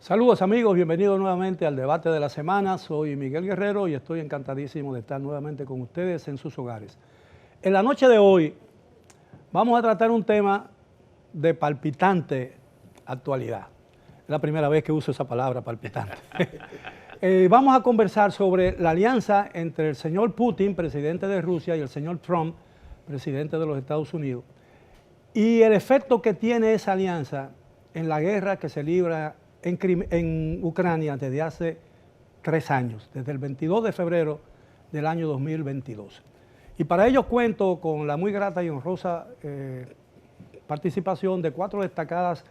Saludos amigos, bienvenidos nuevamente al debate de la semana. Soy Miguel Guerrero y estoy encantadísimo de estar nuevamente con ustedes en sus hogares. En la noche de hoy vamos a tratar un tema de palpitante actualidad. Es la primera vez que uso esa palabra, palpitante. Vamos a conversar sobre la alianza entre el señor Putin, presidente de Rusia, y el señor Trump, presidente de los Estados Unidos, y el efecto que tiene esa alianza en la guerra que se libra en Ucrania desde hace 3 años, desde el 22 de febrero del año 2022. Y para ello cuento con la muy grata y honrosa participación de 4 destacadas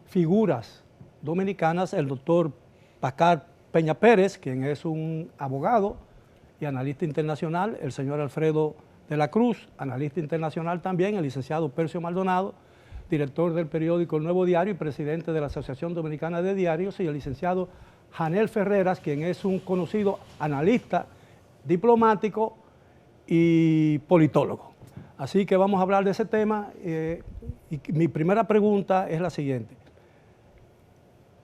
figuras dominicanas: el doctor Pascal Peña Pérez, quien es un abogado y analista internacional; el señor Alfredo de la Cruz, analista internacional también; el licenciado Percio Maldonado, director del periódico El Nuevo Diario y presidente de la Asociación Dominicana de Diarios; y el licenciado Janel Ferreras, quien es un conocido analista, diplomático y politólogo. Así que vamos a hablar de ese tema y mi primera pregunta es la siguiente: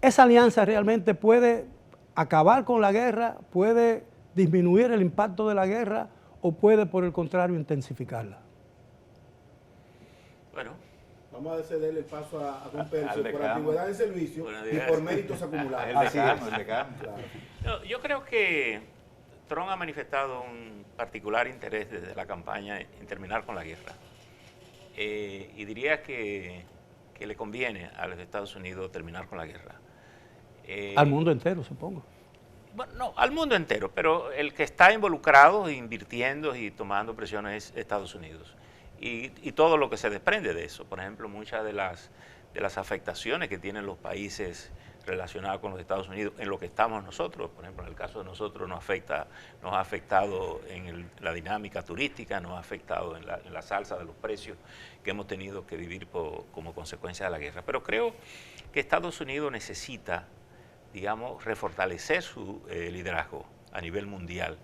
¿esa alianza realmente puede acabar con la guerra, puede disminuir el impacto de la guerra o puede, por el contrario, intensificarla? Bueno, vamos a cederle el paso a don Percio por antigüedad de servicio y por méritos acumulados. Así es. Claro. No, yo creo que Trump ha manifestado un particular interés desde la campaña en terminar con la guerra. Y diría que le conviene a los Estados Unidos terminar con la guerra. Al mundo entero, supongo. Bueno, no, al mundo entero, pero el que está involucrado, invirtiendo y tomando presiones es Estados Unidos. Y todo lo que se desprende de eso. Por ejemplo, muchas de las afectaciones que tienen los países relacionados con los Estados Unidos en lo que estamos nosotros. Por ejemplo, en el caso de nosotros nos ha afectado en la dinámica turística, nos ha afectado en la salsa de los precios que hemos tenido que vivir como consecuencia de la guerra. Pero creo que Estados Unidos necesita, digamos, refortalecer su liderazgo a nivel mundial.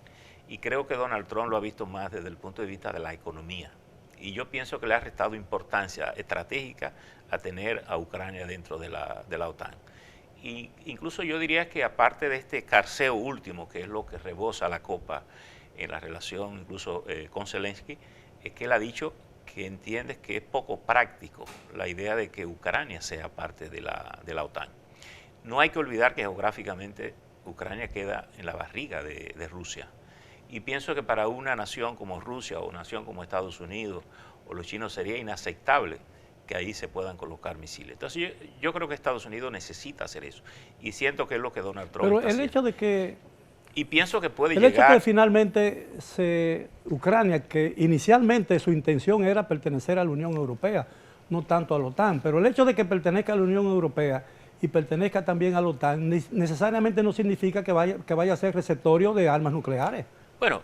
Y creo que Donald Trump lo ha visto más desde el punto de vista de la economía. Y yo pienso que le ha restado importancia estratégica a tener a Ucrania dentro de la OTAN. Y incluso yo diría que aparte de este carceo último, que es lo que rebosa la copa en la relación incluso con Zelensky, es que él ha dicho que entiende que es poco práctico la idea de que Ucrania sea parte de la OTAN. No hay que olvidar que geográficamente Ucrania queda en la barriga de Rusia. Y pienso que para una nación como Rusia o una nación como Estados Unidos o los chinos sería inaceptable que ahí se puedan colocar misiles. Entonces yo creo que Estados Unidos necesita hacer eso. Y siento que es lo que Donald Trump Pero está el haciendo. hecho de que... Y pienso que puede El llegar... hecho de que finalmente Ucrania, que inicialmente su intención era pertenecer a la Unión Europea, no tanto a la OTAN, pero el hecho de que pertenezca a la Unión Europea y pertenezca también a la OTAN necesariamente no significa que vaya a ser receptorio de armas nucleares. Bueno,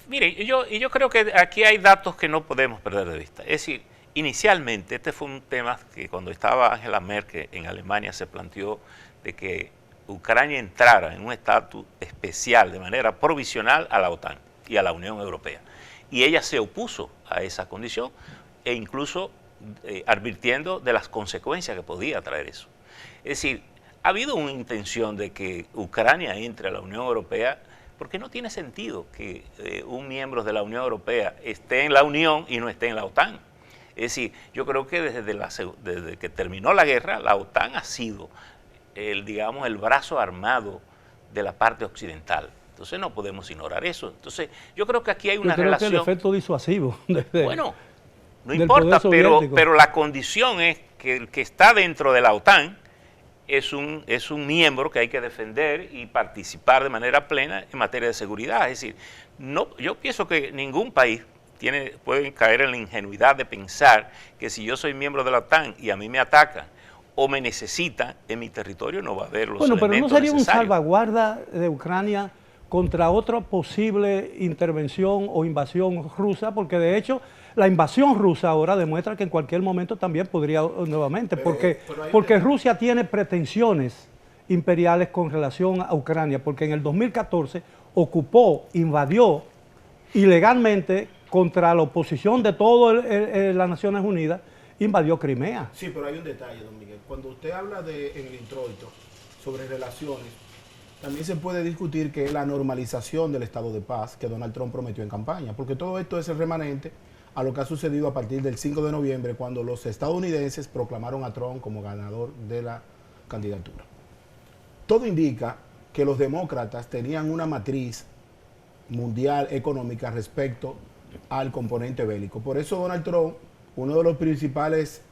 mire, yo creo que aquí hay datos que no podemos perder de vista. Es decir, inicialmente este fue un tema que cuando estaba Angela Merkel en Alemania se planteó de que Ucrania entrara en un estatus especial de manera provisional a la OTAN y a la Unión Europea. Y ella se opuso a esa condición e incluso advirtiendo de las consecuencias que podía traer eso. Es decir, ha habido una intención de que Ucrania entre a la Unión Europea porque no tiene sentido que un miembro de la Unión Europea esté en la Unión y no esté en la OTAN. Es decir, yo creo que desde que terminó la guerra, la OTAN ha sido el brazo armado de la parte occidental. Entonces no podemos ignorar eso. Entonces yo creo que aquí hay una relación... Que el efecto disuasivo. Bueno, no importa, pero la condición es que el que está dentro de la OTAN es un miembro que hay que defender y participar de manera plena en materia de seguridad. Es decir, yo pienso que ningún país puede caer en la ingenuidad de pensar que si yo soy miembro de la OTAN y a mí me atacan o me necesitan en mi territorio, no va a haber los elementos pero ¿no sería un necesarios. salvaguarda de Ucrania contra otra posible intervención o invasión rusa? Porque de hecho la invasión rusa ahora demuestra que en cualquier momento también podría nuevamente, porque Rusia tiene pretensiones imperiales con relación a Ucrania, porque en el 2014 invadió ilegalmente contra la oposición de todas las Naciones Unidas, invadió Crimea. Sí, pero hay un detalle, don Miguel. Cuando usted habla en el introito sobre relaciones, también se puede discutir que es la normalización del estado de paz que Donald Trump prometió en campaña, porque todo esto es el remanente a lo que ha sucedido a partir del 5 de noviembre, cuando los estadounidenses proclamaron a Trump como ganador de la candidatura. Todo indica que los demócratas tenían una matriz mundial económica respecto al componente bélico. Por eso Donald Trump, uno de los principales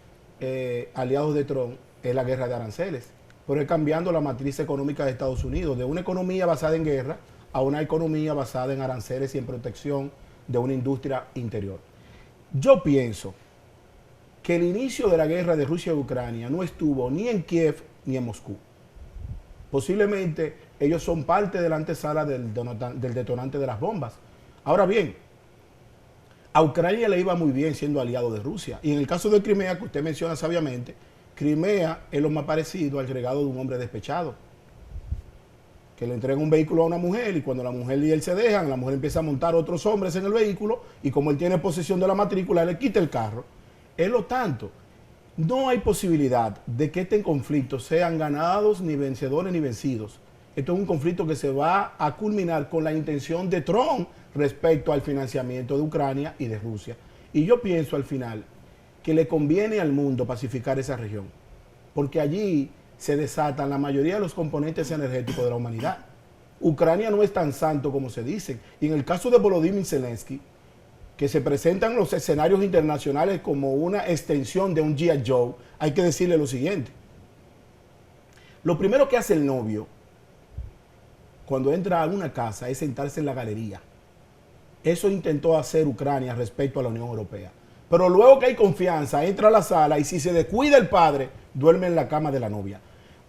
aliados de Trump, es la guerra de aranceles, pero es cambiando la matriz económica de Estados Unidos, de una economía basada en guerra a una economía basada en aranceles y en protección de una industria interior. Yo pienso que el inicio de la guerra de Rusia y Ucrania no estuvo ni en Kiev ni en Moscú. Posiblemente ellos son parte de la antesala del detonante de las bombas. Ahora bien, a Ucrania le iba muy bien siendo aliado de Rusia. Y en el caso de Crimea, que usted menciona sabiamente, Crimea es lo más parecido al regalo de un hombre despechado, que le entrega un vehículo a una mujer y cuando la mujer y él se dejan, la mujer empieza a montar otros hombres en el vehículo y como él tiene posesión de la matrícula, le quita el carro. Es lo tanto. No hay posibilidad de que este conflicto sean ganados, ni vencedores, ni vencidos. Esto es un conflicto que se va a culminar con la intención de Trump respecto al financiamiento de Ucrania y de Rusia. Y yo pienso al final que le conviene al mundo pacificar esa región, porque allí se desatan la mayoría de los componentes energéticos de la humanidad. Ucrania no es tan santo como se dice. Y en el caso de Volodymyr Zelensky, que se presentan los escenarios internacionales como una extensión de un G.I. Joe, hay que decirle lo siguiente. Lo primero que hace el novio cuando entra a una casa es sentarse en la galería. Eso intentó hacer Ucrania respecto a la Unión Europea. Pero luego que hay confianza, entra a la sala y si se descuida el padre, duerme en la cama de la novia.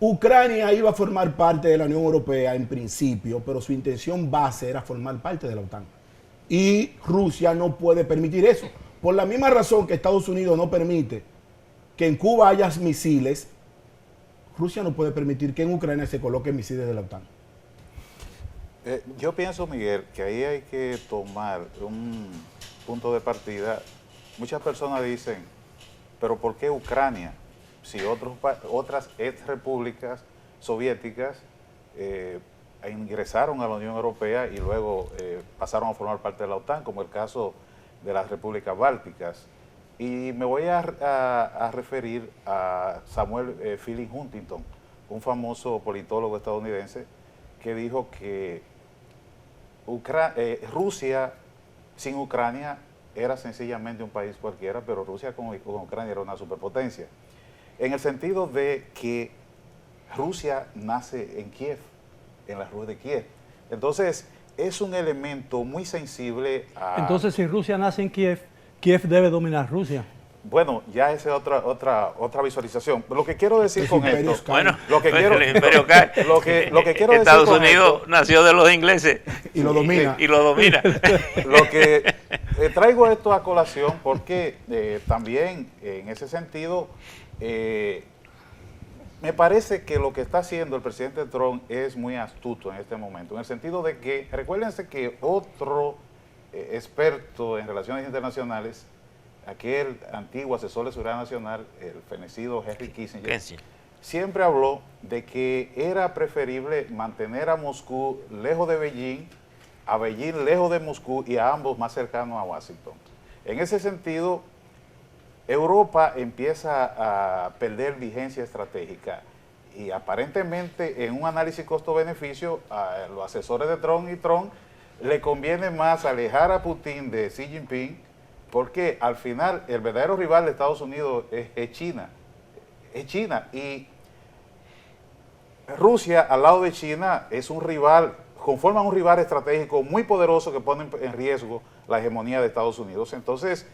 Ucrania iba a formar parte de la Unión Europea en principio, pero su intención base era formar parte de la OTAN. Y Rusia no puede permitir eso. Por la misma razón que Estados Unidos no permite que en Cuba haya misiles, Rusia no puede permitir que en Ucrania se coloquen misiles de la OTAN. Yo pienso, Miguel, que ahí hay que tomar un punto de partida. Muchas personas dicen, pero ¿por qué Ucrania? Si otras ex repúblicas soviéticas ingresaron a la Unión Europea y luego pasaron a formar parte de la OTAN, como el caso de las repúblicas bálticas. Y me voy a referir a Samuel Philip Huntington, un famoso politólogo estadounidense, que dijo que Rusia sin Ucrania era sencillamente un país cualquiera, pero Rusia con Ucrania era una superpotencia. En el sentido de que Rusia nace en Kiev, en las ruas de Kiev. Entonces, es un elemento muy sensible a... Entonces, si Rusia nace en Kiev, Kiev debe dominar Rusia. Bueno, ya esa es otra visualización. Lo que quiero decir con esto... Bueno, lo que quiero, el imperio cae. Lo que quiero Estados decir con Unidos esto, nació de los ingleses. Y lo domina. Y lo domina. Lo que traigo esto a colación porque también en ese sentido me parece que lo que está haciendo el presidente Trump es muy astuto en este momento, en el sentido de que, recuérdense que otro experto en relaciones internacionales, aquel antiguo asesor de seguridad nacional, el fenecido Henry Kissinger, siempre habló de que era preferible mantener a Moscú lejos de Beijing, a Beijing lejos de Moscú y a ambos más cercanos a Washington. En ese sentido, Europa empieza a perder vigencia estratégica y aparentemente en un análisis costo-beneficio a los asesores de Trump y Trump le conviene más alejar a Putin de Xi Jinping, porque al final el verdadero rival de Estados Unidos es China. Es China y Rusia al lado de China es un rival, conforman un rival estratégico muy poderoso que pone en riesgo la hegemonía de Estados Unidos. Entonces,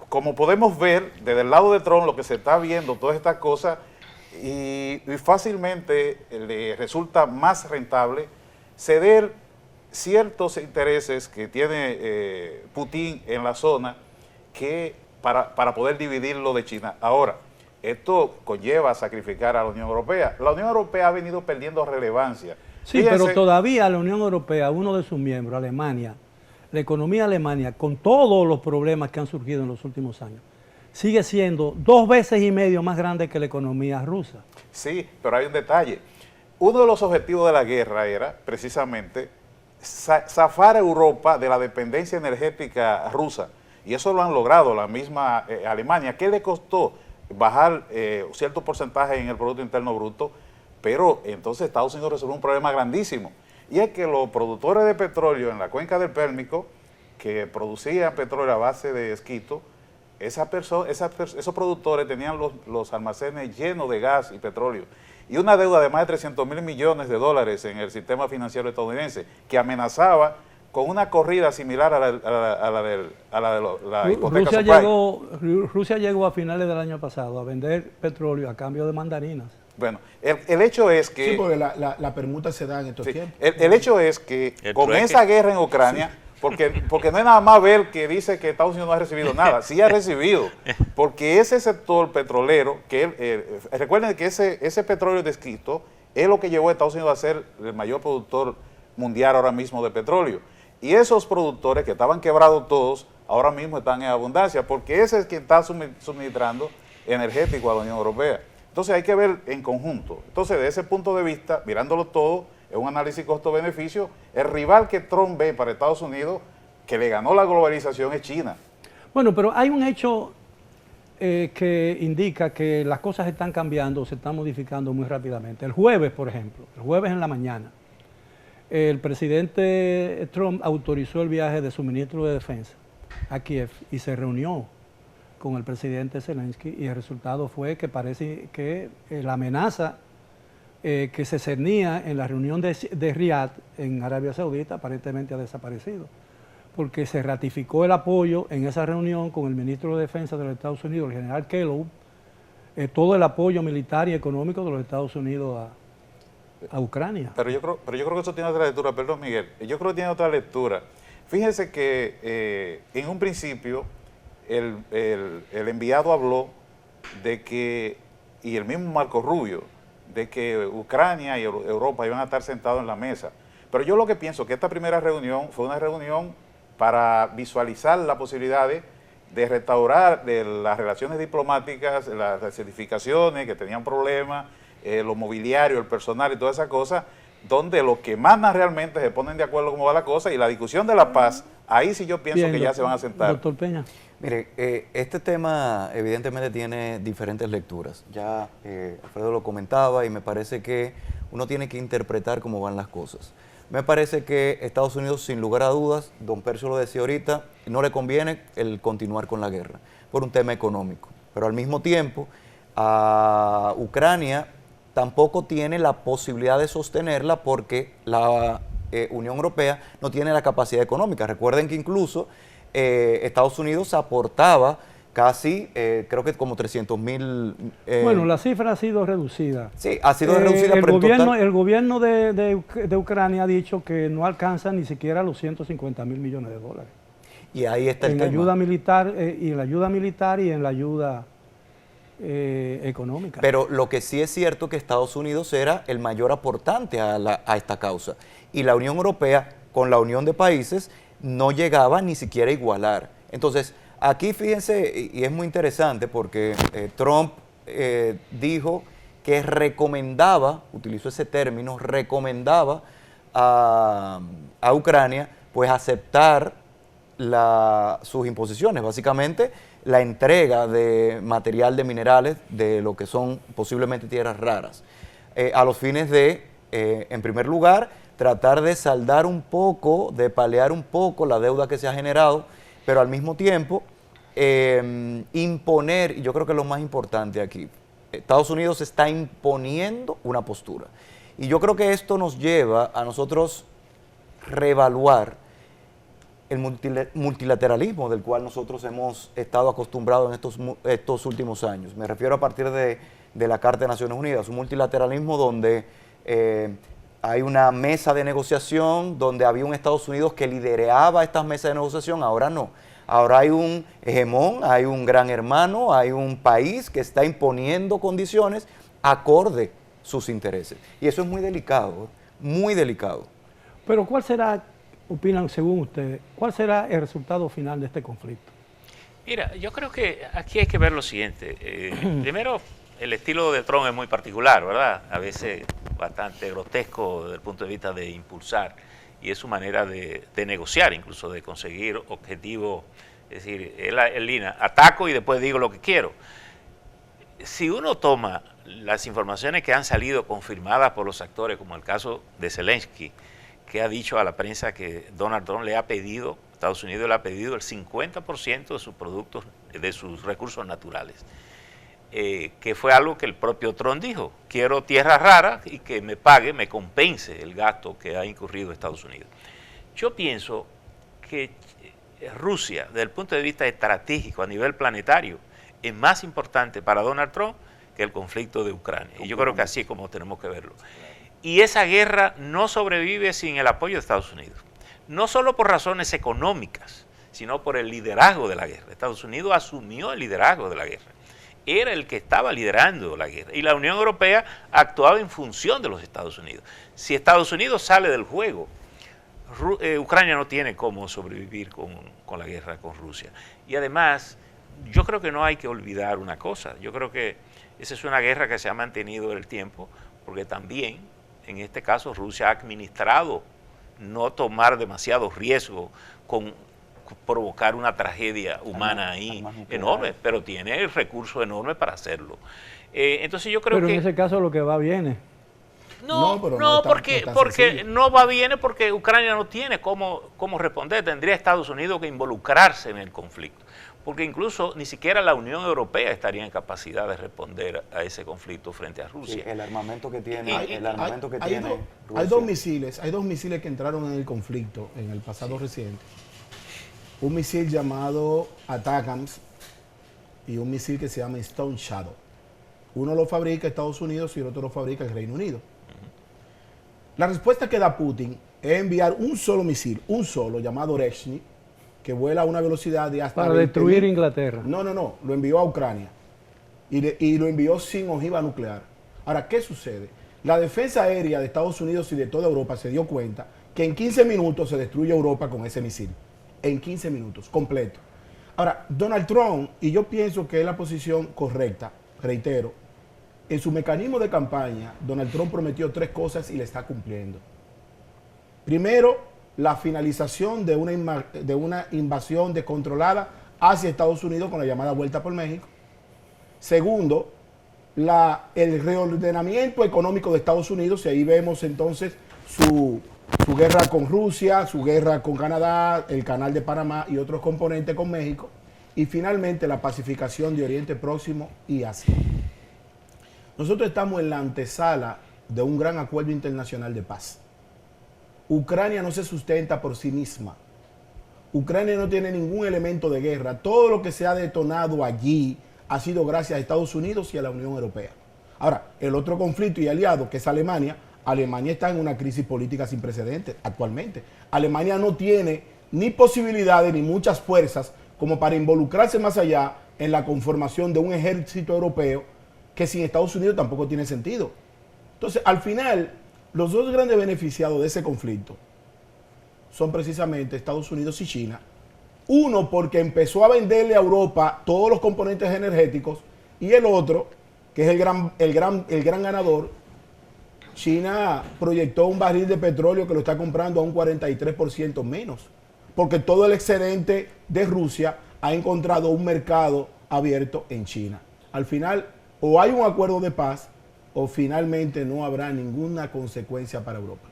como podemos ver, desde el lado de Trump lo que se está viendo, todas estas cosas, y fácilmente le resulta más rentable ceder ciertos intereses que tiene Putin en la zona que para poder dividirlo de China. Ahora, esto conlleva sacrificar a la Unión Europea. La Unión Europea ha venido perdiendo relevancia. Sí, fíjense, pero todavía la Unión Europea, uno de sus miembros, Alemania, la economía alemana, con todos los problemas que han surgido en los últimos años, sigue siendo 2 veces y medio más grande que la economía rusa. Sí, pero hay un detalle. Uno de los objetivos de la guerra era precisamente zafar a Europa de la dependencia energética rusa. Y eso lo han logrado, la misma Alemania. ¿Qué le costó bajar cierto porcentaje en el Producto Interno Bruto? Pero entonces Estados Unidos resolvió un problema grandísimo. Y es que los productores de petróleo en la cuenca del Pérmico, que producían petróleo a base de esquisto, esos productores tenían los almacenes llenos de gas y petróleo y una deuda de más de 300.000 millones de dólares en el sistema financiero estadounidense que amenazaba con una corrida similar a la de la hipoteca subprime. Rusia llegó a finales del año pasado a vender petróleo a cambio de mandarinas. Bueno, el hecho es que... Sí, porque la permuta se da en estos tiempos. El hecho es que con esa guerra en Ucrania... Sí. Porque no es nada más ver que dice que Estados Unidos no ha recibido nada, sí ha recibido, porque ese sector petrolero, recuerden que ese petróleo de esquisto es lo que llevó a Estados Unidos a ser el mayor productor mundial ahora mismo de petróleo. Y esos productores que estaban quebrados todos, ahora mismo están en abundancia, porque ese es quien está suministrando energético a la Unión Europea. Entonces hay que ver en conjunto. Entonces, de ese punto de vista, mirándolo todo, es un análisis costo-beneficio. El rival que Trump ve para Estados Unidos, que le ganó la globalización, es China. Bueno, pero hay un hecho que indica que las cosas están cambiando, se están modificando muy rápidamente. El jueves, por ejemplo, el jueves en la mañana, el presidente Trump autorizó el viaje de su ministro de Defensa a Kiev y se reunió con el presidente Zelensky y el resultado fue que parece que la amenaza que se cernía en la reunión de Riad en Arabia Saudita aparentemente ha desaparecido, porque se ratificó el apoyo en esa reunión con el ministro de Defensa de los Estados Unidos, el general Kellogg, todo el apoyo militar y económico de los Estados Unidos a Ucrania. Pero yo creo que eso tiene otra lectura, perdón Miguel, yo creo que tiene otra lectura. Fíjense que en un principio el enviado habló de que, y el mismo Marco Rubio, de que Ucrania y Europa iban a estar sentados en la mesa. Pero yo lo que pienso que esta primera reunión fue una reunión para visualizar la posibilidad de restaurar las relaciones diplomáticas, las certificaciones que tenían problemas, lo mobiliario, el personal y toda esa cosa, donde los que mandan realmente se ponen de acuerdo cómo va la cosa y la discusión de la paz, ahí sí yo pienso que ya se van a sentar. Doctor Peña. Mire, este tema evidentemente tiene diferentes lecturas. Ya Alfredo lo comentaba y me parece que uno tiene que interpretar cómo van las cosas. Me parece que Estados Unidos, sin lugar a dudas, don Percio lo decía ahorita, no le conviene el continuar con la guerra por un tema económico. Pero al mismo tiempo, a Ucrania tampoco tiene la posibilidad de sostenerla porque la Unión Europea no tiene la capacidad económica. Recuerden que incluso Estados Unidos aportaba casi, creo que como 300.000... bueno, la cifra ha sido reducida. Sí, ha sido reducida, pero el gobierno total... de Ucrania ha dicho que no alcanza ni siquiera los 150.000 millones de dólares. Y ahí está el tema. Ayuda militar, y en la ayuda militar y en la ayuda económica. Pero lo que sí es cierto que Estados Unidos era el mayor aportante a esta causa. Y la Unión Europea, con la unión de países, no llegaba ni siquiera a igualar. Entonces, aquí fíjense, y es muy interesante porque Trump dijo que recomendaba, utilizó ese término, recomendaba a Ucrania pues aceptar sus imposiciones, básicamente la entrega de material de minerales de lo que son posiblemente tierras raras, a los fines de, en primer lugar, tratar de saldar un poco, de paliar un poco la deuda que se ha generado, pero al mismo tiempo imponer, y yo creo que es lo más importante aquí, Estados Unidos está imponiendo una postura. Y yo creo que esto nos lleva a nosotros reevaluar el multilateralismo del cual nosotros hemos estado acostumbrados en estos últimos años. Me refiero a partir de la Carta de Naciones Unidas, un multilateralismo donde hay una mesa de negociación, donde había un Estados Unidos que lideraba estas mesas de negociación, ahora no. Ahora hay un hegemón, hay un gran hermano, hay un país que está imponiendo condiciones acorde sus intereses. Y eso es muy delicado, muy delicado. Pero ¿cuál será, opinan según ustedes, cuál será el resultado final de este conflicto? Mira, yo creo que aquí hay que ver lo siguiente. Primero, el estilo de Trump es muy particular, ¿verdad? A veces bastante grotesco desde el punto de vista de impulsar, y es su manera de negociar, incluso de conseguir objetivos. Es decir, él línea, ataco y después digo lo que quiero. Si uno toma las informaciones que han salido confirmadas por los actores, como el caso de Zelensky, que ha dicho a la prensa que Donald Trump le ha pedido, Estados Unidos le ha pedido el 50% de sus productos, de sus recursos naturales, que fue algo que el propio Trump dijo: quiero tierras raras y que me pague, me compense el gasto que ha incurrido Estados Unidos. Yo pienso que Rusia, desde el punto de vista estratégico a nivel planetario, es más importante para Donald Trump que el conflicto de Ucrania. Y yo creo que así es como tenemos que verlo. Y esa guerra no sobrevive sin el apoyo de Estados Unidos. No solo por razones económicas, sino por el liderazgo de la guerra. Estados Unidos asumió el liderazgo de la guerra. Era el que estaba liderando la guerra. Y la Unión Europea actuaba en función de los Estados Unidos. Si Estados Unidos sale del juego, Ucrania no tiene cómo sobrevivir con la guerra con Rusia. Y además, yo creo que no hay que olvidar una cosa. Yo creo que esa es una guerra que se ha mantenido en el tiempo, porque también, en este caso, Rusia ha administrado no tomar demasiado riesgo con provocar una tragedia humana ahí enorme, pero tiene el recurso enorme para hacerlo. Entonces yo creo pero que... en ese caso lo que va viene. Porque no va bien, porque Ucrania no tiene cómo responder. Tendría Estados Unidos que involucrarse en el conflicto, porque incluso ni siquiera la Unión Europea estaría en capacidad de responder a ese conflicto frente a Rusia. Sí, el armamento que tiene, Rusia. Hay dos misiles que entraron en el conflicto en el pasado reciente. Un misil llamado ATACMS y un misil que se llama Stone Shadow. Uno lo fabrica Estados Unidos y el otro lo fabrica el Reino Unido. La respuesta que da Putin es enviar un solo misil, llamado Oreshny, que vuela a una velocidad de hasta... Para destruir Inglaterra. No, lo envió a Ucrania. Y lo envió sin ojiva nuclear. Ahora, ¿qué sucede? La defensa aérea de Estados Unidos y de toda Europa se dio cuenta que en 15 minutos se destruye Europa con ese misil. En 15 minutos, completo. Ahora, Donald Trump, y yo pienso que es la posición correcta, reitero, en su mecanismo de campaña, Donald Trump prometió 3 cosas y le está cumpliendo. Primero, la finalización de una invasión descontrolada hacia Estados Unidos con la llamada Vuelta por México. Segundo, el reordenamiento económico de Estados Unidos, y ahí vemos entonces su guerra con Rusia, su guerra con Canadá, el Canal de Panamá y otros componentes con México. Y finalmente, la pacificación de Oriente Próximo y Asia. Nosotros estamos en la antesala de un gran acuerdo internacional de paz. Ucrania no se sustenta por sí misma. Ucrania no tiene ningún elemento de guerra. Todo lo que se ha detonado allí ha sido gracias a Estados Unidos y a la Unión Europea. Ahora, el otro conflicto y aliado, que es Alemania está en una crisis política sin precedentes actualmente. Alemania no tiene ni posibilidades ni muchas fuerzas como para involucrarse más allá en la conformación de un ejército europeo que sin Estados Unidos tampoco tiene sentido. Entonces, al final, los dos grandes beneficiados de ese conflicto son precisamente Estados Unidos y China. Uno, porque empezó a venderle a Europa todos los componentes energéticos, y el otro, que es el gran ganador, China proyectó un barril de petróleo que lo está comprando a un 43% menos, porque todo el excedente de Rusia ha encontrado un mercado abierto en China. Al final, o hay un acuerdo de paz, o finalmente no habrá ninguna consecuencia para Europa.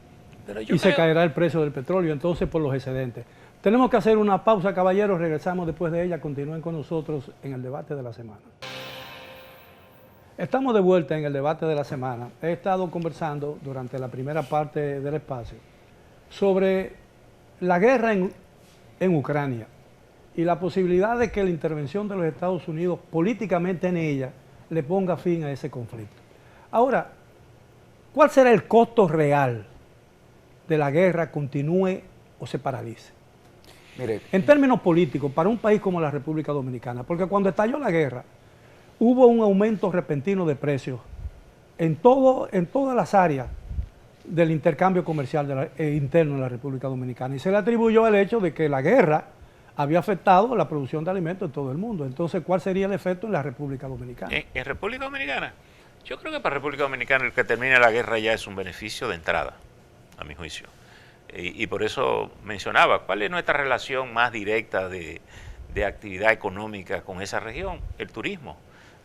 Se caerá el precio del petróleo, entonces, por los excedentes. Tenemos que hacer una pausa, caballeros. Regresamos después de ella. Continúen con nosotros en el debate de la semana. Estamos de vuelta en el debate de la semana. He estado conversando durante la primera parte del espacio sobre la guerra en Ucrania y la posibilidad de que la intervención de los Estados Unidos políticamente en ella le ponga fin a ese conflicto. Ahora, ¿cuál será el costo real de la guerra continúe o se paralice? Mire, en términos políticos, para un país como la República Dominicana, porque cuando estalló la guerra, hubo un aumento repentino de precios en todas las áreas del intercambio comercial interno en la República Dominicana, y se le atribuyó el hecho de que la guerra había afectado la producción de alimentos en todo el mundo. Entonces, ¿cuál sería el efecto en la República Dominicana? En República Dominicana, yo creo que para República Dominicana el que termine la guerra ya es un beneficio de entrada, a mi juicio. Y por eso mencionaba, ¿cuál es nuestra relación más directa de actividad económica con esa región? El turismo.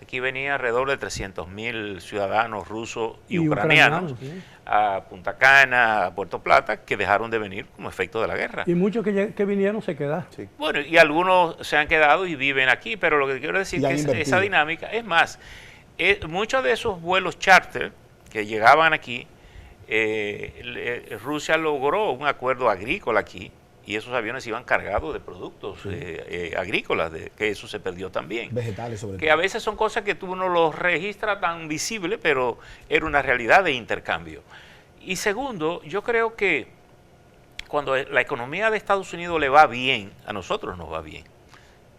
Aquí venía alrededor de 300.000 ciudadanos rusos y ucranianos sí, a Punta Cana, a Puerto Plata, que dejaron de venir como efecto de la guerra. y muchos que vinieron se quedaron. Sí. Bueno, y algunos se han quedado y viven aquí, pero lo que quiero decir Y han es que invertido. esa dinámica, es más, muchos de esos vuelos charter que llegaban aquí, Rusia logró un acuerdo agrícola aquí, y esos aviones iban cargados de productos agrícolas, que eso se perdió también. Vegetales sobre Que todo. a veces son cosas que tú no los registras tan visibles, pero era una realidad de intercambio. Y segundo, yo creo que cuando la economía de Estados Unidos le va bien, a nosotros nos va bien.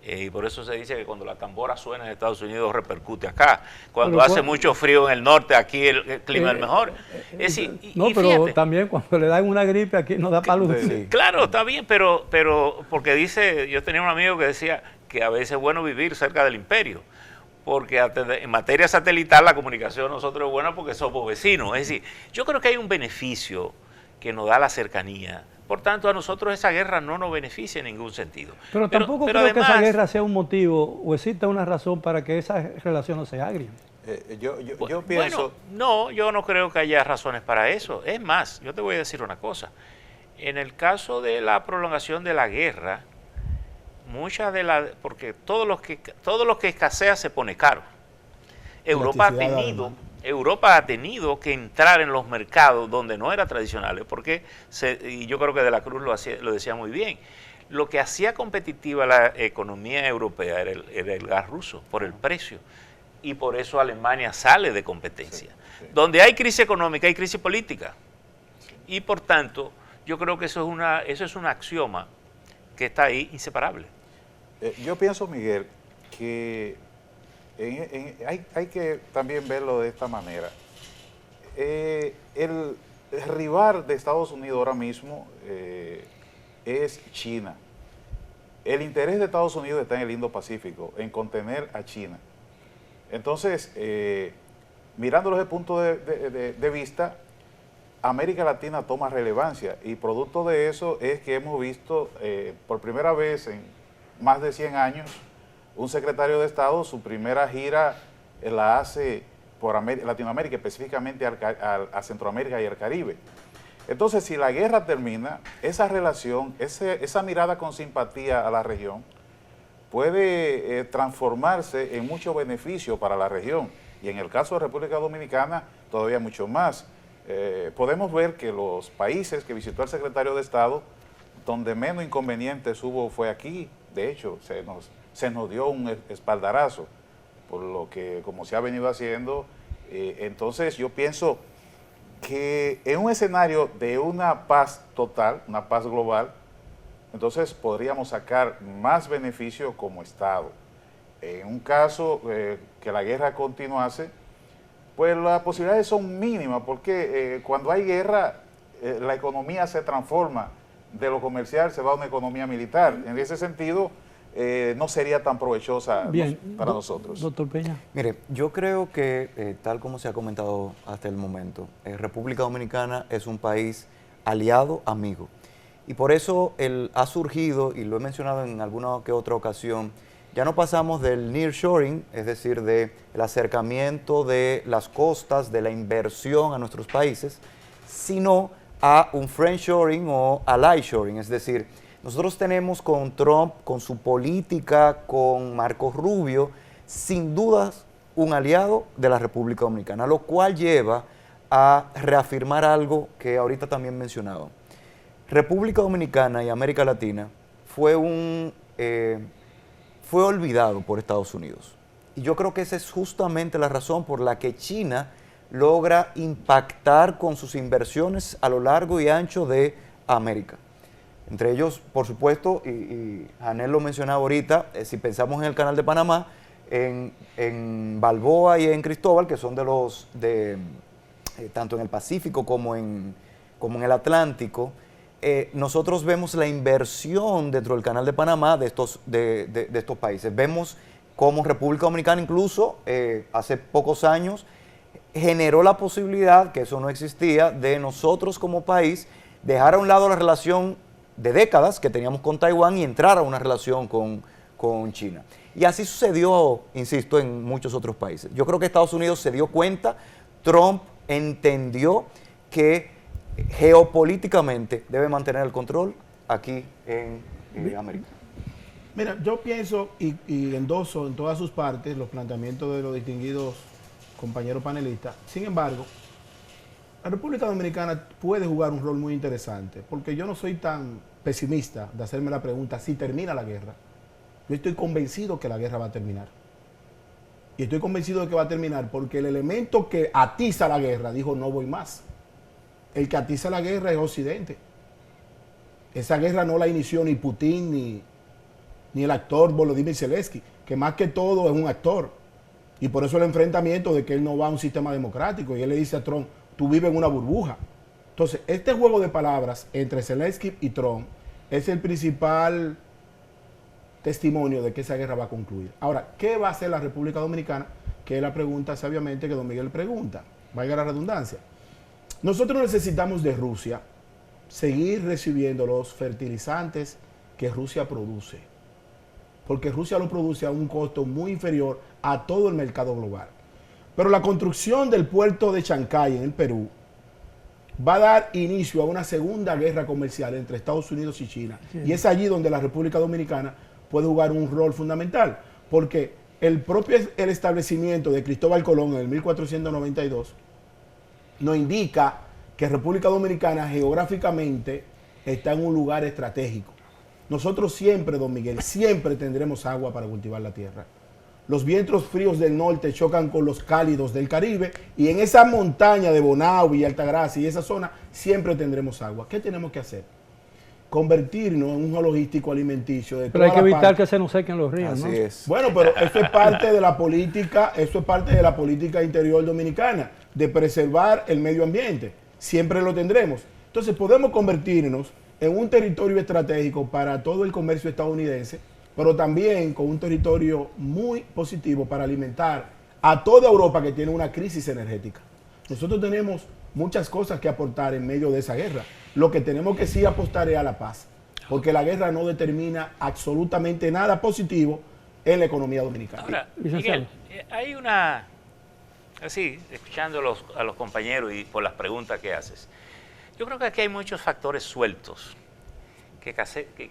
Y por eso se dice que cuando la tambora suena en Estados Unidos repercute acá. Cuando Pero, hace mucho frío en el norte, aquí el clima es mejor. Es decir, No, y pero fíjate, también cuando le dan una gripe aquí no da para lucir. claro, está bien, pero porque dice, yo tenía un amigo que decía que a veces es bueno vivir cerca del imperio, porque en materia satelital la comunicación nosotros es buena porque somos vecinos. Es decir, yo creo que hay un beneficio que nos da la cercanía. Por tanto, a nosotros esa guerra no nos beneficia en ningún sentido. Pero tampoco creo además, que esa guerra sea un motivo o exista una razón para que esas relaciones se agrien. Yo pienso... Bueno, no, yo no creo que haya razones para eso. Es más, yo te voy a decir una cosa. En el caso de la prolongación de la guerra, porque todo lo que escasea se pone caro. Europa ha tenido que entrar en los mercados donde no era tradicional, porque y yo creo que De la Cruz lo decía muy bien. Lo que hacía competitiva la economía europea era el gas ruso, por el precio. Y por eso Alemania sale de competencia. Sí. Donde hay crisis económica, hay crisis política. Y por tanto, yo creo que eso es un axioma que está ahí inseparable. Yo pienso, Miguel, que hay que también verlo de esta manera. El rival de Estados Unidos ahora mismo es China. El interés de Estados Unidos está en el Indo-Pacífico, en contener a China. Entonces, mirándolo desde el punto de vista, América Latina toma relevancia y producto de eso es que hemos visto por primera vez en más de 100 años un secretario de Estado, su primera gira la hace por Latinoamérica, específicamente a Centroamérica y al Caribe. Entonces, si la guerra termina, esa relación, esa mirada con simpatía a la región puede transformarse en mucho beneficio para la región. Y en el caso de República Dominicana, todavía mucho más. Podemos ver que los países que visitó el secretario de Estado, donde menos inconvenientes hubo fue aquí. De hecho, se nos dio un espaldarazo, por lo que como se ha venido haciendo. Entonces yo pienso que en un escenario de una paz total, una paz global, entonces podríamos sacar más beneficio como Estado. En un caso que la guerra continuase, pues las posibilidades son mínimas, porque cuando hay guerra, la economía se transforma, de lo comercial se va a una economía militar. En ese sentido, no sería tan provechosa para nosotros. Doctor Peña. Mire, yo creo que, tal como se ha comentado hasta el momento, República Dominicana es un país aliado, amigo. Y por eso ha surgido, y lo he mencionado en alguna que otra ocasión, ya no pasamos del nearshoring, es decir, del acercamiento de las costas, de la inversión a nuestros países, sino a un friendshoring o allyshoring, es decir, nosotros tenemos con Trump, con su política, con Marco Rubio, sin dudas un aliado de la República Dominicana, lo cual lleva a reafirmar algo que ahorita también mencionaba. República Dominicana y América Latina fue olvidado por Estados Unidos. Y yo creo que esa es justamente la razón por la que China logra impactar con sus inversiones a lo largo y ancho de América. Entre ellos, por supuesto, y Janel lo mencionaba ahorita, si pensamos en el Canal de Panamá, en Balboa y en Cristóbal, que son tanto en el Pacífico como en el Atlántico, nosotros vemos la inversión dentro del Canal de Panamá de estos países. Vemos cómo República Dominicana incluso hace pocos años generó la posibilidad, que eso no existía, de nosotros como país dejar a un lado la relación de décadas que teníamos con Taiwán y entrar a una relación con China. Y así sucedió, insisto, en muchos otros países. Yo creo que Estados Unidos se dio cuenta, Trump entendió que geopolíticamente debe mantener el control aquí en América. Mira, yo pienso y endoso en todas sus partes los planteamientos de los distinguidos compañeros panelistas. Sin embargo, la República Dominicana puede jugar un rol muy interesante, porque yo no soy tan pesimista de hacerme la pregunta si termina la guerra. Yo estoy convencido que la guerra va a terminar. Y estoy convencido de que va a terminar porque el elemento que atiza la guerra dijo no voy más. El que atiza la guerra es Occidente. Esa guerra no la inició ni Putin ni el actor Volodymyr Zelensky, que más que todo es un actor. Y por eso el enfrentamiento de que él no va a un sistema democrático. Y él le dice a Trump, tú vives en una burbuja. Entonces, este juego de palabras entre Zelensky y Trump es el principal testimonio de que esa guerra va a concluir. Ahora, ¿qué va a hacer la República Dominicana? Que es la pregunta, sabiamente, que don Miguel pregunta. Valga la redundancia. Nosotros necesitamos de Rusia seguir recibiendo los fertilizantes que Rusia produce. Porque Rusia lo produce a un costo muy inferior a todo el mercado global. Pero la construcción del puerto de Chancay en el Perú va a dar inicio a una segunda guerra comercial entre Estados Unidos y China. Sí. Y es allí donde la República Dominicana puede jugar un rol fundamental. Porque el establecimiento de Cristóbal Colón en el 1492 nos indica que República Dominicana geográficamente está en un lugar estratégico. Nosotros siempre, don Miguel, siempre tendremos agua para cultivar la tierra. Los vientos fríos del norte chocan con los cálidos del Caribe y en esa montaña de Bonao y Altagracia y esa zona siempre tendremos agua. ¿Qué tenemos que hacer? Convertirnos en un logístico alimenticio de pero hay que evitar que se nos sequen los ríos, así ¿no? Es. Bueno, pero eso es parte de la política, eso es parte de la política interior dominicana, de preservar el medio ambiente. Siempre lo tendremos. Entonces podemos convertirnos en un territorio estratégico para todo el comercio estadounidense, pero también con un territorio muy positivo para alimentar a toda Europa que tiene una crisis energética. Nosotros tenemos muchas cosas que aportar en medio de esa guerra. Lo que tenemos que sí apostar es a la paz, porque la guerra no determina absolutamente nada positivo en la economía dominicana. Ahora, Miguel, hay una, así, escuchando a los compañeros y por las preguntas que haces, yo creo que aquí hay muchos factores sueltos que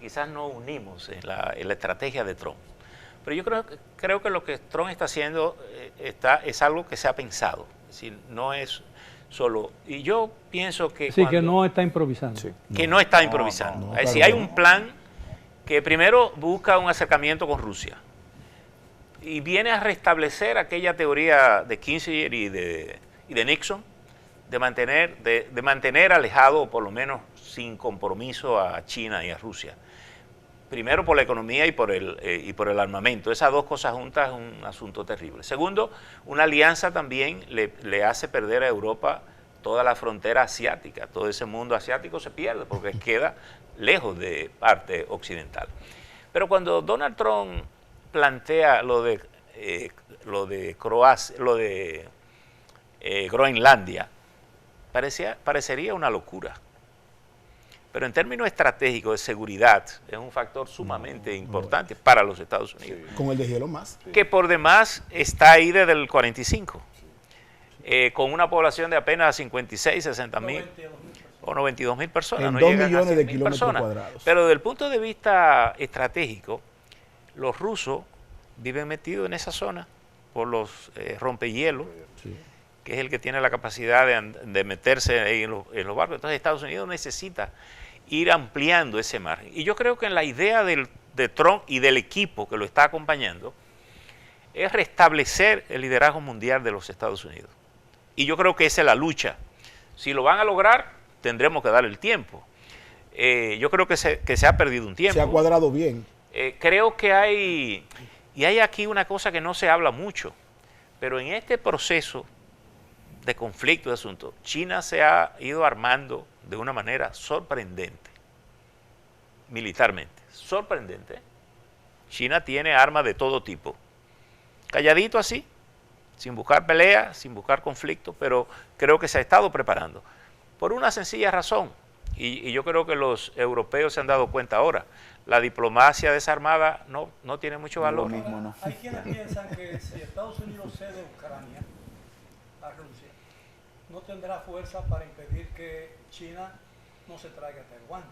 quizás no unimos en la estrategia de Trump. Pero yo creo que lo que Trump está haciendo es algo que se ha pensado, es decir, no es solo. Y yo pienso que... Sí, que no está improvisando. Sí. Que no está improvisando. Es decir, hay un plan que primero busca un acercamiento con Rusia y viene a restablecer aquella teoría de Kissinger y de Nixon de mantener alejado, o por lo menos sin compromiso, a China y a Rusia. Primero por la economía y por el armamento. Esas dos cosas juntas es un asunto terrible. Segundo, una alianza también le hace perder a Europa toda la frontera asiática. Todo ese mundo asiático se pierde porque queda lejos de parte occidental. Pero cuando Donald Trump plantea lo de Groenlandia, parecería una locura. Pero en términos estratégicos de seguridad es un factor sumamente importante para los Estados Unidos. Sí. Con el de hielo más. Que por demás está ahí desde el 45, con una población de apenas 56, 60 mil o 92 mil personas. En no 2 llegan millones a 100 de mil kilómetros personas. cuadrados. Pero desde el punto de vista estratégico, los rusos viven metidos en esa zona por los rompehielos, sí, que es el que tiene la capacidad de meterse ahí en los barcos. Entonces Estados Unidos necesita ir ampliando ese margen. Y yo creo que en la idea de Trump y del equipo que lo está acompañando es restablecer el liderazgo mundial de los Estados Unidos. Y yo creo que esa es la lucha. Si lo van a lograr, tendremos que darle el tiempo. Yo creo que se ha perdido un tiempo. Se ha cuadrado bien. Creo que hay aquí una cosa que no se habla mucho, pero en este proceso de conflicto, de asunto, China se ha ido armando de una manera sorprendente. militarmente. Sorprendente. China tiene armas de todo tipo. Calladito así, sin buscar pelea, sin buscar conflicto, pero creo que se ha estado preparando. Por una sencilla razón, y yo creo que los europeos se han dado cuenta ahora, la diplomacia desarmada no tiene mucho valor. Lo mismo, ¿no? Hay quienes piensan que si Estados Unidos cede Ucrania a Rusia, no tendrá fuerza para impedir que China no se traiga a Taiwán.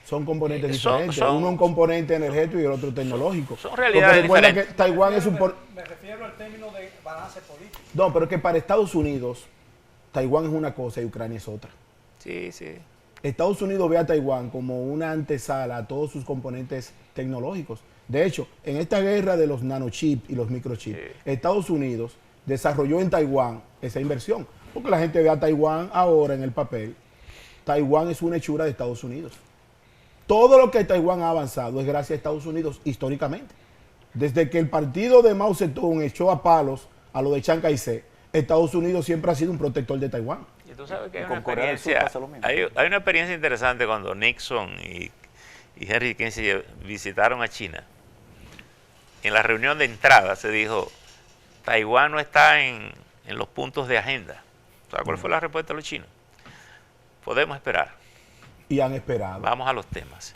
Son componentes Son- diferentes. son- Uno un componente energético y el otro tecnológico. Son realidades Porque recuerda diferentes. que Taiwán es un... Me refiero al término de balance político. No, pero es que para Estados Unidos, Taiwán es una cosa y Ucrania es otra. Sí, sí. Estados Unidos ve a Taiwán como una antesala a todos sus componentes tecnológicos. De hecho, en esta guerra de los nanochips y los microchips, Sí. Estados Unidos desarrolló en Taiwán esa inversión. Porque la gente ve a Taiwán ahora en el papel. Taiwán es una hechura de Estados Unidos. Todo lo que Taiwán ha avanzado es gracias a Estados Unidos históricamente. Desde que el partido de Mao Zedong echó a palos a lo de Chiang Kai-shek, Estados Unidos siempre ha sido un protector de Taiwán. Y tú sabes que hay Con una Corea del Sur experiencia, pasa lo mismo. hay una experiencia interesante cuando Nixon y Henry Kissinger visitaron a China. En la reunión de entrada se dijo, Taiwán no está en los puntos de agenda. ¿Sabes cuál fue la respuesta de los chinos? Podemos esperar, Y han esperado. vamos a los temas.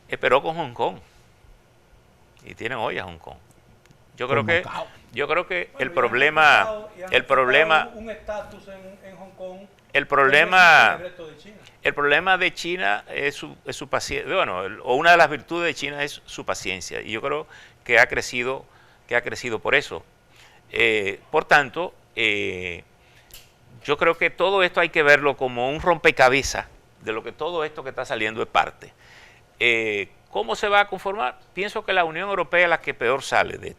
Esperó con Hong Kong y tienen hoy a Hong Kong. Yo creo Con que Macao. el problema un estatus en Hong Kong. el problema en el resto de China. El problema de China es su paciencia, bueno, o una de las virtudes de China es su paciencia, y yo creo que ha crecido por eso. Por tanto, yo creo que todo esto hay que verlo como un rompecabezas de lo que todo esto que está saliendo es parte. ¿Cómo se va a conformar? Pienso que la Unión Europea es la que peor sale de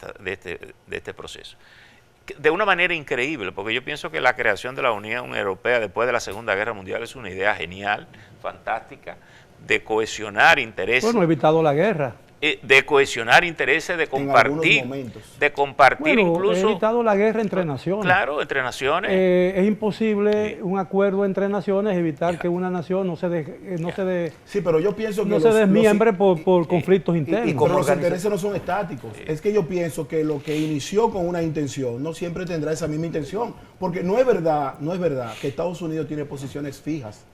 este proceso. De una manera increíble, porque yo pienso que la creación de la Unión Europea después de la Segunda Guerra Mundial es una idea genial, fantástica, de cohesionar intereses. Bueno, he evitado la guerra. De cohesionar intereses, de algunos compartir, momentos. de compartir Bueno, he incluso, evitado la guerra entre naciones. claro, entre naciones. Es imposible un acuerdo entre naciones evitar que una nación no se Sí, pero yo pienso que desmiembre por conflictos internos. como pero los organiza- intereses no son estáticos. Es que yo pienso que lo que inició con una intención no siempre tendrá esa misma intención. Porque no es verdad que Estados Unidos tiene posiciones fijas.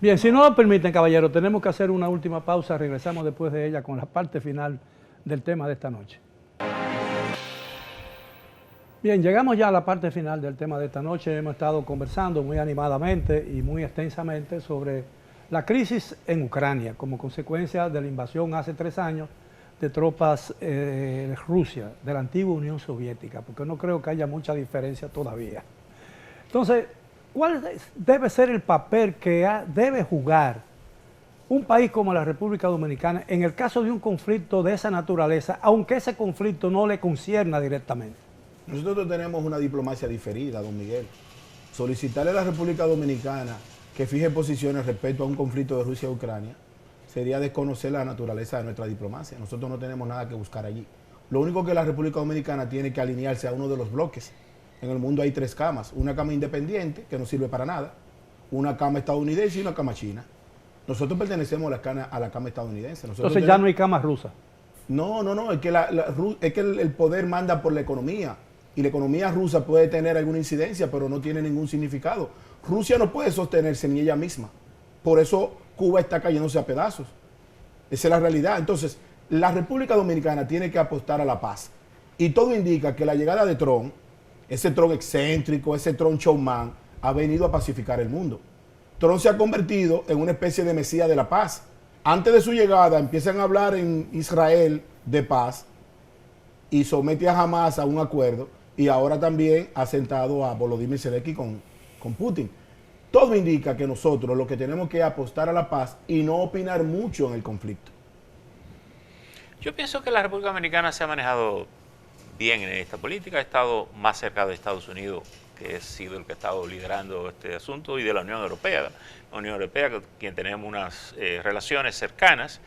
Bien, si no lo permiten, caballero, tenemos que hacer una última pausa. Regresamos después de ella con la parte final del tema de esta noche. Bien, llegamos ya a la parte final del tema de esta noche. Hemos estado conversando muy animadamente y muy extensamente sobre la crisis en Ucrania como consecuencia de la invasión hace 3 años de tropas de Rusia, de la antigua Unión Soviética, porque no creo que haya mucha diferencia todavía. Entonces, ¿cuál debe ser el papel que debe jugar un país como la República Dominicana en el caso de un conflicto de esa naturaleza, aunque ese conflicto no le concierna directamente? Nosotros tenemos una diplomacia diferida, don Miguel. Solicitarle a la República Dominicana que fije posiciones respecto a un conflicto de Rusia y Ucrania sería desconocer la naturaleza de nuestra diplomacia. Nosotros no tenemos nada que buscar allí. Lo único que la República Dominicana tiene que alinearse a uno de los bloques. En el mundo hay 3 camas, una cama independiente, que no sirve para nada, una cama estadounidense y una cama china. Nosotros pertenecemos a la cama estadounidense. Entonces ya no hay camas rusas. No, es que, es que el poder manda por la economía, y la economía rusa puede tener alguna incidencia, pero no tiene ningún significado. Rusia no puede sostenerse ni ella misma, por eso Cuba está cayéndose a pedazos. Esa es la realidad. Entonces, la República Dominicana tiene que apostar a la paz, y todo indica que la llegada de Trump, ese Trump excéntrico, ese Trump showman, ha venido a pacificar el mundo. Trump se ha convertido en una especie de mesías de la paz. Antes de su llegada empiezan a hablar en Israel de paz y somete a Hamas a un acuerdo, y ahora también ha sentado a Volodymyr Zelensky con Putin. Todo indica que nosotros lo que tenemos que apostar a la paz y no opinar mucho en el conflicto. Yo pienso que la República Dominicana se ha manejado bien en esta política, ha estado más cerca de Estados Unidos, que ha sido el que ha estado liderando este asunto, y de la Unión Europea. La Unión Europea, con quien tenemos unas relaciones cercanas,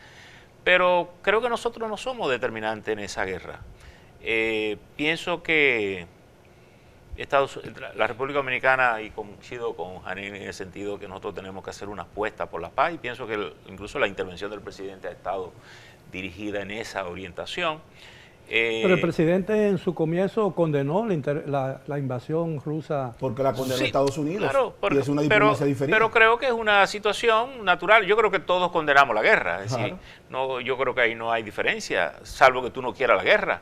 pero creo que nosotros no somos determinantes en esa guerra. Pienso que la República Dominicana, y coincido con Janine en el sentido que nosotros tenemos que hacer una apuesta por la paz, y pienso que incluso la intervención del presidente ha estado dirigida en esa orientación. Pero el presidente en su comienzo condenó la invasión rusa. Porque la condenó Sí, Estados Unidos. claro, Y es una diplomacia diferente. pero creo que es una situación natural. Yo creo que todos condenamos la guerra. Es decir, Claro. no, yo creo que ahí no hay diferencia, salvo que tú no quieras la guerra.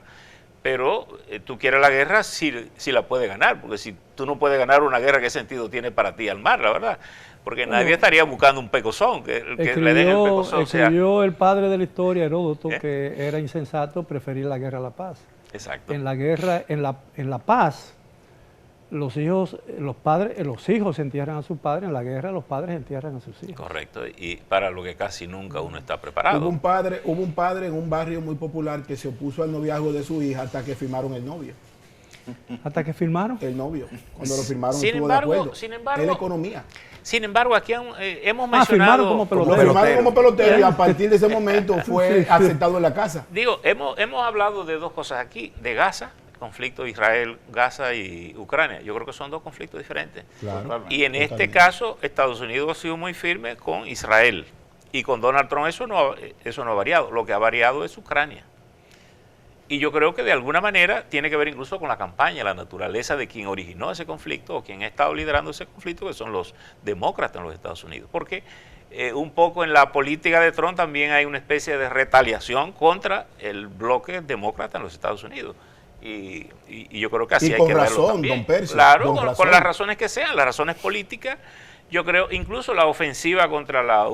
Pero tú quieres la guerra si la puedes ganar, porque si tú no puedes ganar una guerra, ¿qué sentido tiene para ti armarla, verdad? Porque nadie estaría buscando un pecozón, que le den el pecozón. Escribió el padre de la historia, Heródoto, que era insensato preferir la guerra a la paz. Exacto. En la guerra, en la paz, los hijos se entierran a sus padres, en la guerra los padres entierran a sus hijos. Correcto, y para lo que casi nunca uno está preparado. Hubo un padre en un barrio muy popular que se opuso al noviazgo de su hija hasta que firmaron el novio. ¿Hasta que firmaron? El novio. Cuando lo firmaron Sin estuvo embargo- de acuerdo. sin embargo- Es la economía. Sin embargo, aquí hemos firmaron mencionado... como Lo pelotero. firmaron como pelotero y a partir de ese momento fue aceptado en la casa. Digo, hemos hablado de dos cosas aquí, de Gaza, el conflicto Israel, Gaza y Ucrania. Yo creo que son dos conflictos diferentes. Claro. Totalmente. Y en este Totalmente. caso, Estados Unidos ha sido muy firme con Israel. Y con Donald Trump eso no ha variado. Lo que ha variado es Ucrania. Y yo creo que de alguna manera tiene que ver incluso con la campaña, la naturaleza de quien originó ese conflicto o quien ha estado liderando ese conflicto, que son los demócratas en los Estados Unidos. Porque un poco en la política de Trump también hay una especie de retaliación contra el bloque demócrata en los Estados Unidos. Y yo creo que así Y hay con que verlo razón, también. don Percio, Claro, con con razón. las razones que sean, las razones políticas. Yo creo, incluso la ofensiva contra la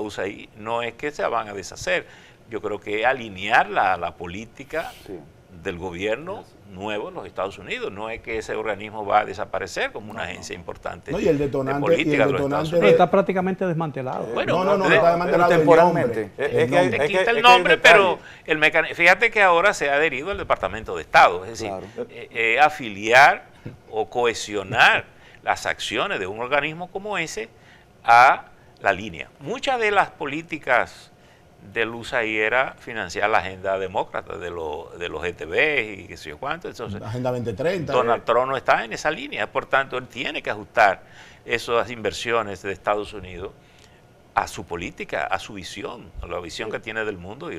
USAID no es que se van a deshacer. Yo creo que alinear la política Sí. del gobierno nuevo en los Estados Unidos. No es que ese organismo va a desaparecer como una agencia importante No, y el detonante- de política y el de los detonante Estados Pero Unidos. está prácticamente desmantelado. Bueno, no, de- está desmantelado el temporalmente. nombre. Es El que hay- nombre. te quita es el que hay nombre, un detalle. pero fíjate que ahora se ha adherido al Departamento de Estado, es decir, Claro. afiliar o cohesionar las acciones de un organismo como ese a la línea. Muchas de las políticas del USAID era financiar la agenda demócrata de los ETB y qué sé yo cuánto. Entonces, Agenda 2030. Donald Trump no está en esa línea, por tanto, él tiene que ajustar esas inversiones de Estados Unidos a su política, a su visión, a la visión que tiene del mundo.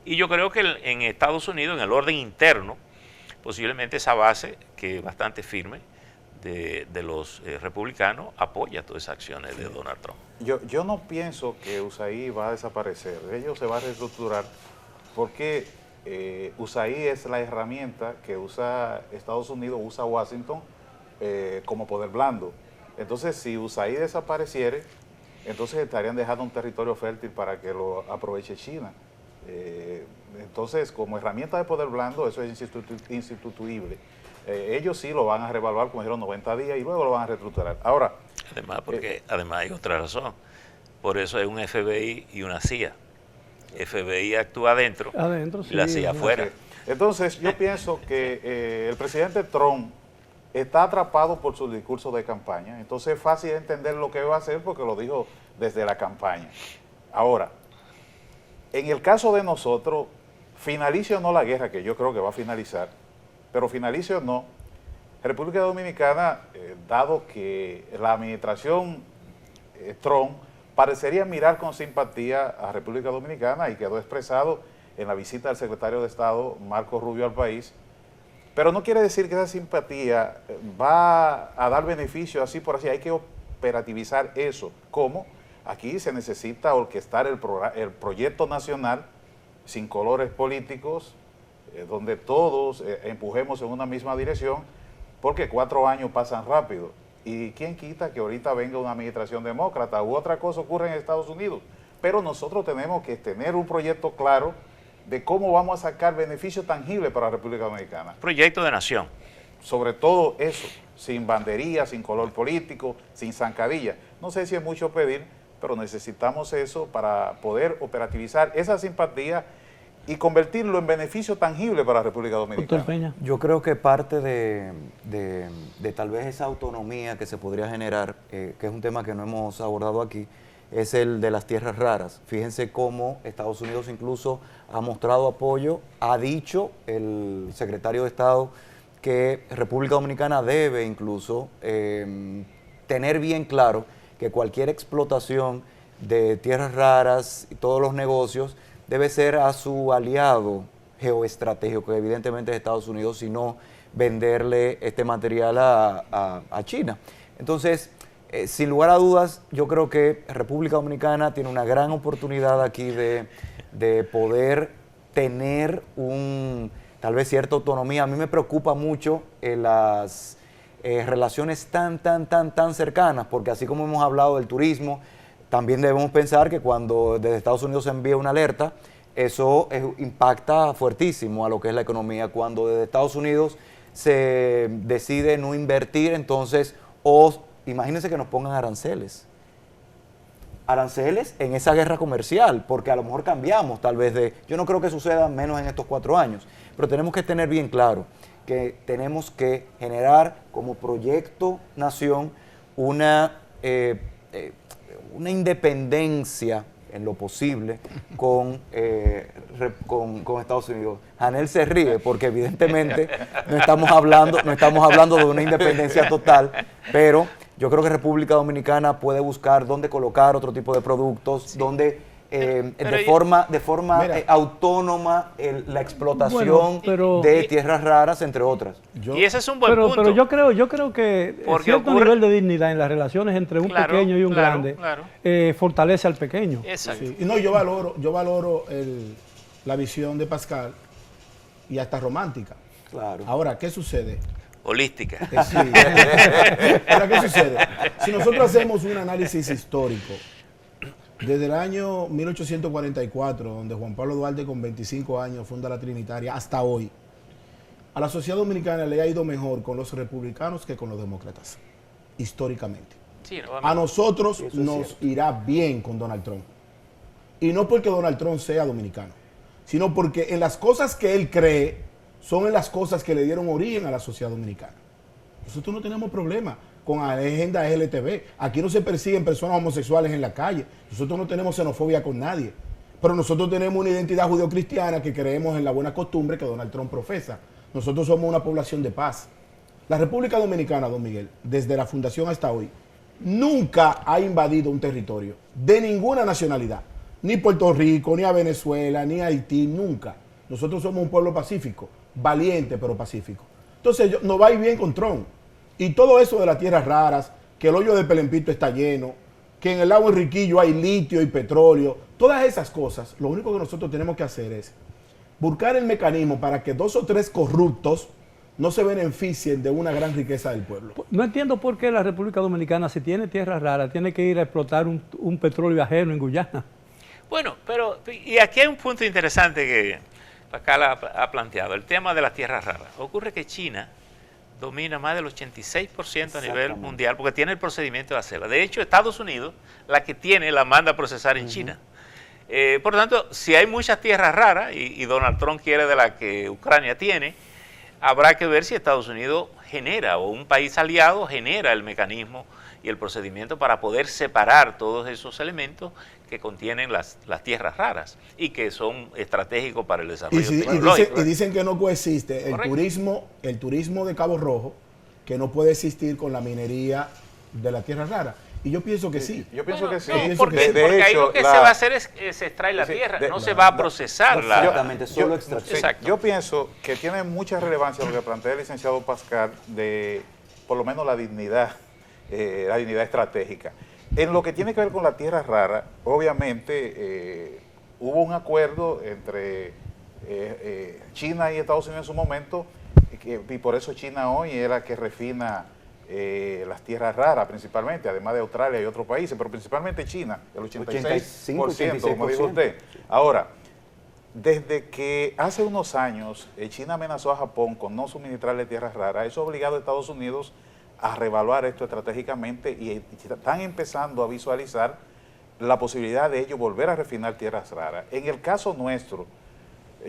Y yo creo que en Estados Unidos, en el orden interno, posiblemente esa base, que es bastante firme, de los republicanos, apoya todas esas acciones de Donald Trump. Yo no pienso que USAID va a desaparecer, ellos se va a reestructurar porque USAID es la herramienta que usa Estados Unidos, usa Washington como poder blando. Entonces, si USAID desapareciere, entonces estarían dejando un territorio fértil para que lo aproveche China. Entonces, como herramienta de poder blando, eso es instituible. Ellos sí lo van a reevaluar, como dijeron, 90 días y luego lo van a reestructurar. Ahora, Además hay otra razón. Por eso hay un FBI y una CIA. FBI actúa adentro, y la sí, CIA afuera. entonces yo pienso que el presidente Trump está atrapado por su discurso de campaña. Entonces es fácil entender lo que va a hacer porque lo dijo desde la campaña. Ahora, en el caso de nosotros, finalice o no la guerra, que yo creo que va a finalizar, pero finalice o no, República Dominicana, dado que la administración Trump parecería mirar con simpatía a República Dominicana y quedó expresado en la visita del secretario de Estado, Marco Rubio, al país, pero no quiere decir que esa simpatía va a dar beneficio así por así, hay que operativizar eso. ¿Cómo? Aquí se necesita orquestar el proyecto nacional sin colores políticos, donde todos empujemos en una misma dirección, porque 4 años pasan rápido. ¿Y quién quita que ahorita venga una administración demócrata u otra cosa ocurre en Estados Unidos? Pero nosotros tenemos que tener un proyecto claro de cómo vamos a sacar beneficios tangibles para la República Dominicana. Proyecto de nación. Sobre todo eso, sin bandería, sin color político, sin zancadilla. No sé si es mucho pedir, pero necesitamos eso para poder operativizar esa simpatía y convertirlo en beneficio tangible para la República Dominicana. Doctor Peña. Yo creo que parte de tal vez esa autonomía que se podría generar, que es un tema que no hemos abordado aquí, es el de las tierras raras. Fíjense cómo Estados Unidos incluso ha mostrado apoyo, ha dicho el secretario de Estado que República Dominicana debe incluso tener bien claro que cualquier explotación de tierras raras y todos los negocios debe ser a su aliado geoestratégico, que evidentemente es Estados Unidos, y no venderle este material a China. Entonces, sin lugar a dudas, yo creo que República Dominicana tiene una gran oportunidad aquí de poder tener tal vez cierta autonomía. A mí me preocupa mucho las relaciones tan cercanas, porque así como hemos hablado del turismo, también debemos pensar que cuando desde Estados Unidos se envía una alerta, eso impacta fuertísimo a lo que es la economía. Cuando desde Estados Unidos se decide no invertir, entonces, imagínense que nos pongan aranceles en esa guerra comercial, porque a lo mejor cambiamos tal vez yo no creo que suceda menos en estos 4 años, pero tenemos que tener bien claro que tenemos que generar como proyecto nación una independencia en lo posible con Estados Unidos. Janel se ríe porque evidentemente no estamos hablando de una independencia total, pero yo creo que República Dominicana puede buscar dónde colocar otro tipo de productos, donde de forma autónoma la explotación de tierras raras, entre otras. Y ese es un buen punto. Pero yo creo que cierto nivel de dignidad en las relaciones entre un pequeño y un grande fortalece al pequeño. Exacto. Sí. Y no, yo valoro la visión de Pascal y hasta romántica. Claro. Ahora, ¿qué sucede? Holística. Sí. Ahora, ¿qué sucede? Si nosotros hacemos un análisis histórico, desde el año 1844, donde Juan Pablo Duarte con 25 años funda la Trinitaria, hasta hoy, a la sociedad dominicana le ha ido mejor con los republicanos que con los demócratas, históricamente. Sí, a nosotros nos irá bien con Donald Trump. Y no porque Donald Trump sea dominicano, sino porque en las cosas que él cree son en las cosas que le dieron origen a la sociedad dominicana. Nosotros no tenemos problema con la agenda LGTB. Aquí no se persiguen personas homosexuales en la calle. Nosotros no tenemos xenofobia con nadie. Pero nosotros tenemos una identidad judeocristiana que creemos en la buena costumbre que Donald Trump profesa. Nosotros somos una población de paz. La República Dominicana, don Miguel, desde la fundación hasta hoy, nunca ha invadido un territorio de ninguna nacionalidad. Ni Puerto Rico, ni a Venezuela, ni a Haití, nunca. Nosotros somos un pueblo pacífico, valiente pero pacífico. Entonces nos va a ir bien con Trump. Y todo eso de las tierras raras, que el hoyo de Pelempito está lleno, que en el lago Enriquillo hay litio y petróleo, todas esas cosas, lo único que nosotros tenemos que hacer es buscar el mecanismo para que 2 o 3 corruptos no se beneficien de una gran riqueza del pueblo. No entiendo por qué la República Dominicana, si tiene tierras raras, tiene que ir a explotar un petróleo ajeno en Guyana. Bueno, pero y aquí hay un punto interesante que Pascal ha planteado, el tema de las tierras raras. Ocurre que China domina más del 86% a nivel mundial porque tiene el procedimiento de hacerla. De hecho, Estados Unidos, la que tiene, la manda a procesar en China. Por lo tanto, si hay muchas tierras raras y Donald Trump quiere de la que Ucrania tiene, habrá que ver si Estados Unidos genera o un país aliado genera el mecanismo y el procedimiento para poder separar todos esos elementos que contienen las tierras raras y que son estratégicos para el desarrollo tecnológico. Y dicen que no coexiste el turismo de Cabo Rojo, que no puede existir con la minería de la tierra rara. Y yo pienso que sí. Yo pienso que sí. No, porque ahí lo que se va a hacer es se extrae la tierra, no se va a procesar Exactamente, solo extracción. Exacto. Yo pienso que tiene mucha relevancia lo que plantea el licenciado Pascal de, por lo menos, la dignidad estratégica. En lo que tiene que ver con la tierra rara, obviamente hubo un acuerdo entre China y Estados Unidos en su momento, y por eso China hoy es la que refina las tierras raras principalmente, además de Australia y otros países, pero principalmente China, el 86%, como dijo usted. Ahora, desde que hace unos años China amenazó a Japón con no suministrarle tierras raras, eso ha obligado a Estados Unidos a reevaluar esto estratégicamente y están empezando a visualizar la posibilidad de ellos volver a refinar tierras raras. En el caso nuestro,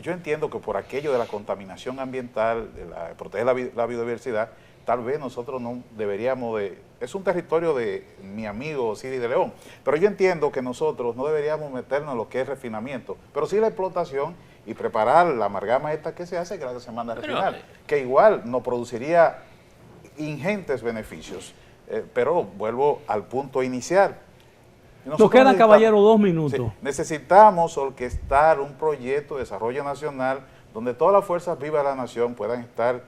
yo entiendo que por aquello de la contaminación ambiental, de proteger la biodiversidad, tal vez nosotros no deberíamos es un territorio de mi amigo Ciri de León, pero yo entiendo que nosotros no deberíamos meternos en lo que es refinamiento, pero sí la explotación y preparar la amalgama esta que se hace, que es la que se manda Pero, regional, que igual nos produciría ingentes beneficios. Pero vuelvo al punto inicial. Nos quedan, caballero, 2 minutos. Sí, necesitamos orquestar un proyecto de desarrollo nacional donde todas las fuerzas vivas de la nación puedan estar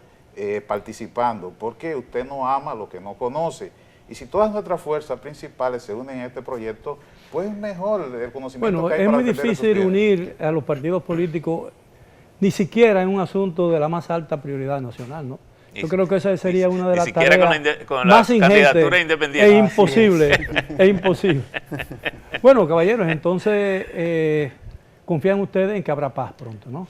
participando, porque usted no ama lo que no conoce. Y si todas nuestras fuerzas principales se unen en este proyecto, pues mejor el conocimiento bueno, que hay es para muy defender difícil esos bienes. unir a los partidos políticos, ni siquiera en un asunto de la más alta prioridad nacional, ¿no? Yo creo que esa sería una de las tareas con más la ingentes candidatura independiente. e imposible, e imposible. Bueno, caballeros, entonces confían ustedes en que habrá paz pronto, ¿no?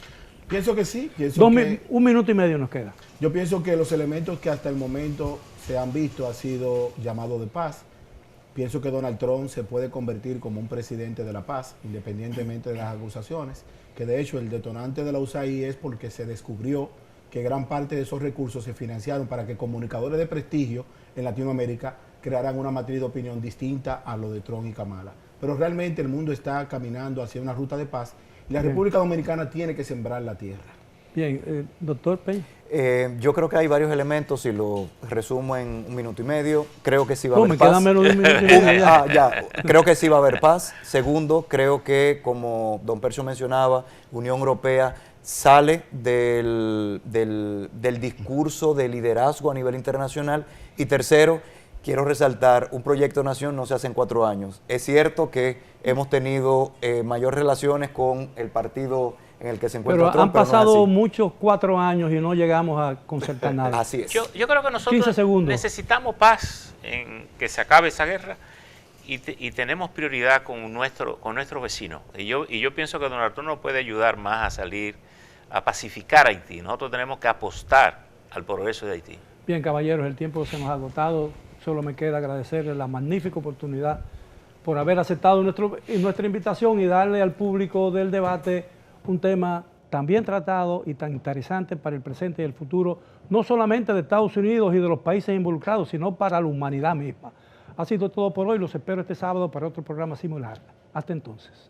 Pienso que sí. Un minuto y medio nos queda. Yo pienso que los elementos que hasta el momento se han visto ha sido llamado de paz. Pienso que Donald Trump se puede convertir como un presidente de la paz, independientemente de las acusaciones, que de hecho el detonante de la USAID es porque se descubrió que gran parte de esos recursos se financiaron para que comunicadores de prestigio en Latinoamérica crearan una matriz de opinión distinta a lo de Trump y Kamala. Pero realmente el mundo está caminando hacia una ruta de paz y la República Dominicana tiene que sembrar la tierra. Bien, doctor Peña. Yo creo que hay varios elementos, si lo resumo en 1 minuto y medio, creo que sí va a No, haber me paz. queda menos de 1 minuto y medio. Ya, creo que sí va a haber paz. Segundo, creo que, como don Percio mencionaba, Unión Europea sale del discurso de liderazgo a nivel internacional. Y tercero, quiero resaltar, un proyecto de nación no se hace en 4 años. Es cierto que hemos tenido mayores relaciones con el partido en el que se encuentra Pero Trump, han pasado no es así. muchos 4 años y no llegamos a concertar nada. Así es. Yo creo que 15 nosotros segundos. necesitamos paz, en que se acabe esa guerra, y tenemos prioridad con nuestros vecinos. Y yo pienso que Donald Trump nos puede ayudar más a salir, a pacificar Haití. Nosotros tenemos que apostar al progreso de Haití. Bien, caballeros, el tiempo se nos ha agotado. Solo me queda agradecerles la magnífica oportunidad por haber aceptado nuestra invitación y darle al público del debate un tema tan bien tratado y tan interesante para el presente y el futuro, no solamente de Estados Unidos y de los países involucrados, sino para la humanidad misma. Ha sido todo por hoy. Los espero este sábado para otro programa similar. Hasta entonces.